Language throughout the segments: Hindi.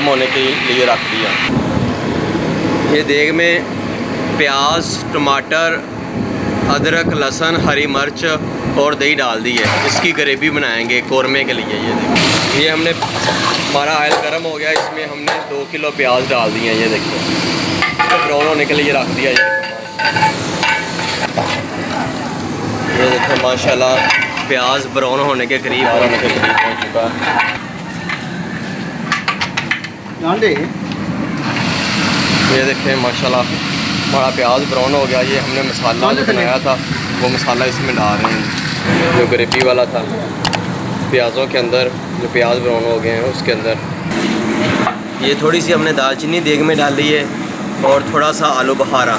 गर्म होने के लिए रख दिया। ये देग में प्याज, टमाटर, अदरक, लहसुन, हरी मिर्च और दही डाल दी है। इसकी ग्रेवी बनाएंगे कौरमे के लिए। ये देखिए, ये हमने हमारा ऑयल गर्म हो गया, इसमें हमने 2 किलो प्याज डाल दिए हैं। ये देखिए, तो ब्राउन होने के लिए रख दिया। ये देखिए माशाल्लाह प्याज ब्राउन होने के करीब हो चुका है। ये देखिए माशाल्लाह हमारा प्याज ब्राउन हो गया। ये हमने मसाला जो बनाया था वो मसाला इसमें डाल रहे हैं, जो ग्रेवी वाला था प्याज़ों के अंदर, जो प्याज ब्राउन हो गए हैं उसके अंदर। ये थोड़ी सी हमने दालचीनी देग में डाल ली है और थोड़ा सा आलू बुखारा,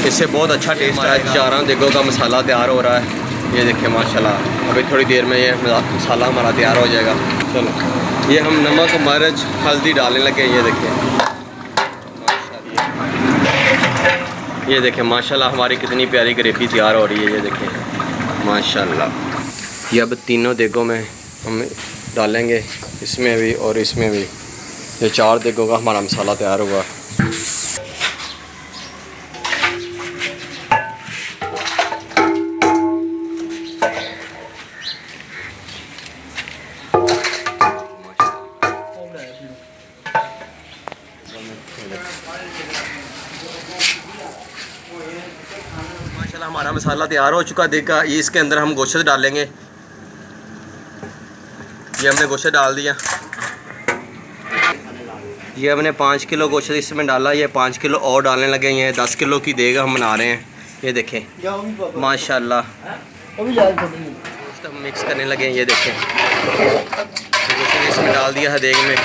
इससे बहुत अच्छा टेस्ट आएगा। 4 देगों का मसाला तैयार हो रहा है। ये देखिए माशाल्लाह अभी थोड़ी देर में ये मसाला हमारा तैयार हो जाएगा। चलो ये हम नमक, मिर्च, हल्दी डालने लगे। ये देखिए माशाल्लाह, ये देखिए माशाल्लाह हमारी कितनी प्यारी ग्रेवी तैयार हो रही है। ये देखिए माशाल्लाह। ये अब तीनों देगों में हम डालेंगे, इसमें भी और इसमें भी। ये 4 देगों का हमारा मसाला तैयार हुआ। माशाल्लाह हमारा मसाला तैयार हो चुका देखा। ये इसके अंदर हम गोश्त डालेंगे। ये हमने गोश्त डाल दिया। ये हमने 5 किलो गोश्त इसमें डाला। ये 5 किलो और डालने लगे। ये 10 किलो की देगा हम बना रहे हैं। ये देखें माशाल्लाह गोश्त हम मिक्स करने लगे। ये देखें गोश्त इसमें डाल दिया है देग में।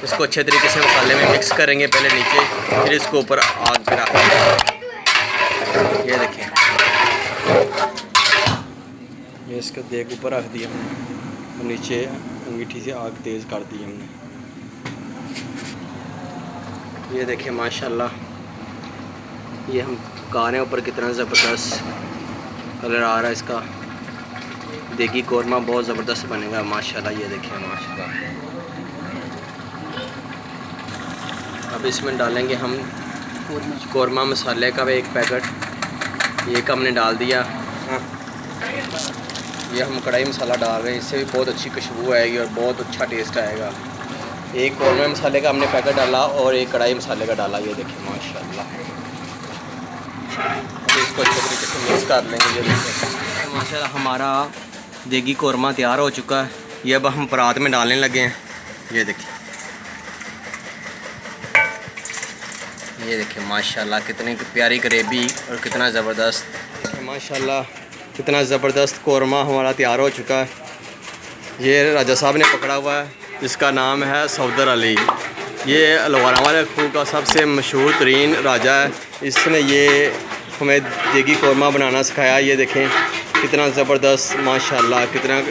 इसको अच्छे तरीके से मसाले में मिक्स करेंगे पहले नीचे, फिर इसको ऊपर आग पे रखेंगे। ये देखें ये इसका देग ऊपर रख दिया हमने और नीचे अंगीठी से आग तेज़ कर दी हमने। ये देखें माशाल्लाह ये हम पका रहे हैं ऊपर, कितना ज़बरदस्त कलर आ रहा है इसका। देगी कौरमा बहुत ज़बरदस्त बनेगा माशाल्लाह। ये देखें माशाल्लाह। अब इसमें डालेंगे हम कौरमा मसाले का 1 पैकेट। ये का हमने डाल दिया। ये हम कढ़ाई मसाला डाल रहे हैं, इससे भी बहुत अच्छी खुशबू आएगी और बहुत अच्छा टेस्ट आएगा। 1 कौरमा मसाले का हमने पैकेट डाला और 1 कढ़ाई मसाले का डाला। ये देखिए माशाल्लाह। अब इसको अच्छे तरीके से मिक्स कर लेंगे। ये देखिए माशाल्लाह हमारा देगी कौरमा तैयार हो चुका है। ये अब हम परात में डालने लगे हैं। ये देखिए ये देखिए माशाल्लाह कितनी प्यारी ग्रेवी और कितना ज़बरदस्त। माशाल्लाह कितना ज़बरदस्त कौरमा हमारा तैयार हो चुका है। ये राजा साहब ने पकड़ा हुआ है, जिसका नाम है सौदर अली। ये अलवारा खूह का सबसे मशहूर तरीन राजा है। इसने ये हमें देगी कौरमा बनाना सिखाया। ये देखें कितना ज़बरदस्त माशाल्लाह, कितना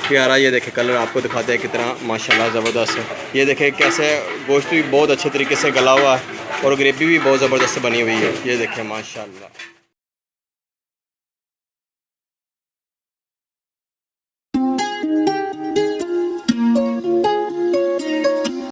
प्यारा। ये देखें कलर आपको दिखाते हैं कितना माशाल्लाह ज़बरदस्त है। ये देखें कैसे गोश्त भी बहुत अच्छे तरीके से गला हुआ है और ग्रेवी भी बहुत ज़बरदस्त बनी हुई है। ये देखें माशाल्लाह।